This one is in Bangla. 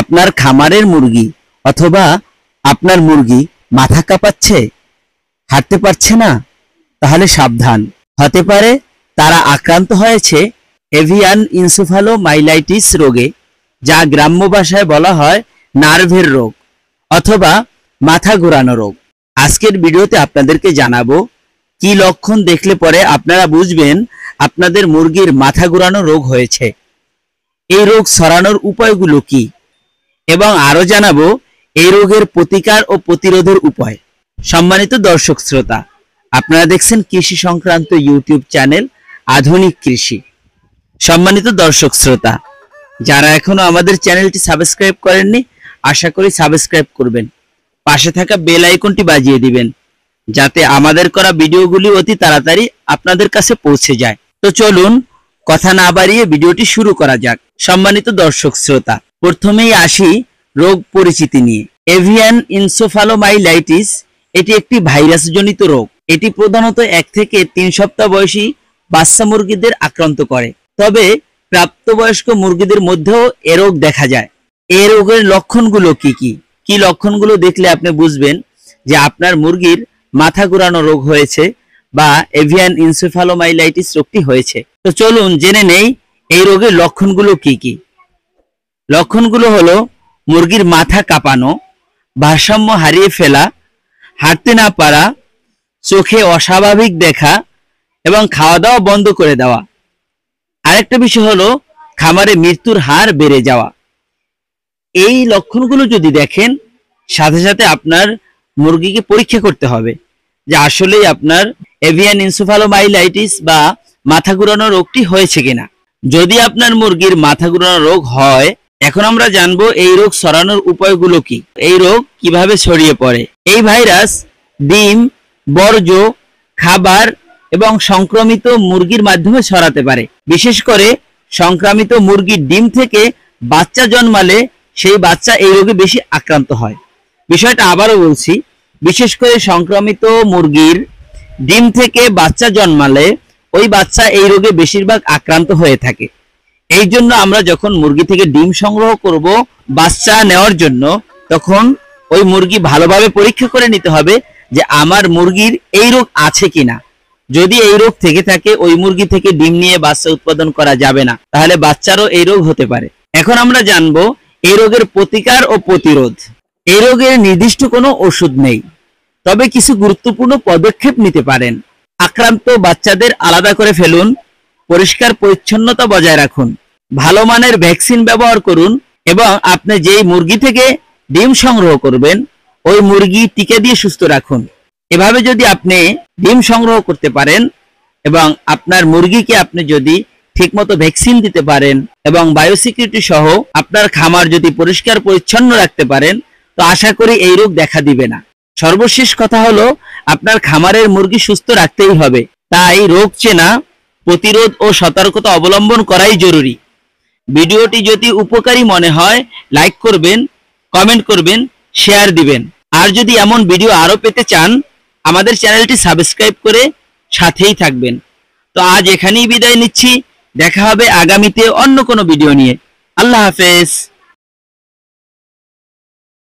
আপনার খামারের মুরগি অথবা আপনার মুরগি মাথা কাঁপাচ্ছে, হাঁটতে পারছে না, তাহলে সাবধান। হতে পারে তারা আক্রান্ত হয়েছে এভিয়ান ইনসেফালোমাইলাইটিস রোগে, যা গ্রাম্য ভাষায় বলা হয় নার্ভের রোগ অথবা মাথা ঘোরানো রোগ। আজকের ভিডিওতে আপনাদেরকে জানাবো কি লক্ষণ দেখলে পরে আপনারা বুঝবেন আপনাদের মুরগির মাথা ঘোরানো রোগ হয়েছে, এই রোগ ছড়ানোর উপায়গুলো কি, এবং আরো জানাবো এই রোগের প্রতিকার ও প্রতিরোধের উপায়। সম্মানিত দর্শক শ্রোতা, আপনারা দেখছেন কৃষি সংক্রান্ত ইউটিউব চ্যানেল আধুনিক কৃষি। সম্মানিত দর্শক শ্রোতা, যারা এখনো আমাদের চ্যানেলটি সাবস্ক্রাইব করেননি, আশা করি সাবস্ক্রাইব করবেন, পাশে থাকা বেল আইকনটি বাজিয়ে দিবেন, যাতে আমাদের করা ভিডিওগুলি অতি তাড়াতাড়ি আপনাদের কাছে পৌঁছে যায়। তো চলুন কথা না বাড়িয়ে ভিডিওটি শুরু করা যাক। সম্মানিত দর্শক শ্রোতা, প্রথমেই আসি রোগ পরিচিতি নিয়ে। এভিয়ান ইনসেফালোমাইলাইটিস এটি একটি ভাইরাসজনিত রোগ। এটি প্রধানত 1 থেকে 3 সপ্তাহ বয়সী বাচ্চা মুরগিদের আক্রান্ত করে, তবে প্রাপ্তবয়স্ক মুরগিদের মধ্যেও এ রোগ দেখা যায়। এই রোগের লক্ষণগুলো কি কি? কি লক্ষণগুলো দেখলে আপনি বুঝবেন যে আপনার মুরগির মাথা ঘোরানো রোগ হয়েছে বা এভিয়ান ইনসেফালোমাইলাইটিস রোগটি হয়েছে। তো চলুন জেনে নেই এই রোগের লক্ষণগুলো কি কি। লক্ষণগুলো হলো মুরগির মাথা কাঁপানো, ভারসাম্য হারিয়ে ফেলা, হাঁটতে না পারা, চোখে অস্বাভাবিক দেখা এবং খাওয়া দাওয়া বন্ধ করে দেওয়া। আরেকটা বিষয় হলো খামারে মৃত্যুর হার বেড়ে যাওয়া। এই লক্ষণগুলো যদি দেখেন, সাথে সাথে আপনার মুরগিকে পরীক্ষা করতে হবে যে আসলেই আপনার এভিয়ান ইনসেফালোমাইলাইটিস বা মাথা ঘোরানো রোগটি হয়েছে কিনা। যদি আপনার মুরগির মাথা ঘোরানো রোগ হয়, এখন আমরা জানবো এই রোগ ছড়ানোর উপায়গুলো কি, এই রোগ কিভাবে ছড়িয়ে পড়ে। এই ভাইরাস ডিম, বর্জ্য, খাবার এবং সংক্রমিত মুরগির মাধ্যমে ছড়াতে পারে। বিশেষ করে সংক্রমিত মুরগির ডিম থেকে বাচ্চা জন্মালে সেই বাচ্চা এই রোগে বেশি আক্রান্ত হয়। বিষয়টা আবারও বলছি, বিশেষ করে সংক্রমিত মুরগির ডিম থেকে বাচ্চা জন্মালে ওই বাচ্চা এই রোগে বেশিরভাগ আক্রান্ত হয়ে থাকে। এই জন্য আমরা যখন মুরগি থেকে ডিম সংগ্রহ করব বাচ্চা নেওয়ার জন্য, তখন ওই মুরগি ভালোভাবে পরীক্ষা করে নিতে হবে যে আমার মুরগির এই রোগ আছে কিনা। যদি এই রোগ থেকে থাকে, ওই মুরগি থেকে ডিম নিয়ে বাচ্চা উৎপাদন করা যাবে না, তাহলে বাচ্চারও এই রোগ হতে পারে। এখন আমরা জানবো এই রোগের প্রতিকার ও প্রতিরোধ। এই রোগের নির্দিষ্ট কোনো ওষুধ নেই, তবে কিছু গুরুত্বপূর্ণ পদক্ষেপ নিতে পারেন। আক্রান্ত বাচ্চাদের আলাদা করে ফেলুন, পরিষ্কার পরিচ্ছন্নতা বজায় রাখুন, ভালো মানের ভ্যাকসিন ব্যবহার করুন এবং আপনি যেই মুরগি থেকে ডিম সংগ্রহ করবেন ওই মুরগি টিকা দিয়ে সুস্থ রাখুন। এভাবে যদি আপনি ডিম সংগ্রহ করতে পারেন এবং আপনার মুরগিকে আপনি যদি ঠিকমতো ভ্যাকসিন দিতে পারেন এবং বায়োসিকিউরিটি সহ আপনার খামার যদি পরিষ্কার পরিচ্ছন্ন রাখতে পারেন, তো আশা করি এই রোগ দেখা দিবে না। সর্বশেষ কথা হলো আপনার খামারের মুরগি সুস্থ রাখতেই হবে, তাই রোগ চেনা, প্রতিরোধ ও সতর্কতা অবলম্বন করাই জরুরি। ভিডিওটি যদি উপকারী মনে হয় লাইক করবেন, কমেন্ট করবেন, শেয়ার দিবেন। আর যদি এমন ভিডিও আরো পেতে চান, আমাদের চ্যানেলটি সাবস্ক্রাইব করে সাথেই থাকবেন। তো আজ এখানেই বিদায় নিচ্ছি, দেখা হবে আগামীতে অন্য কোনো ভিডিও নিয়ে। আল্লাহ হাফেজ।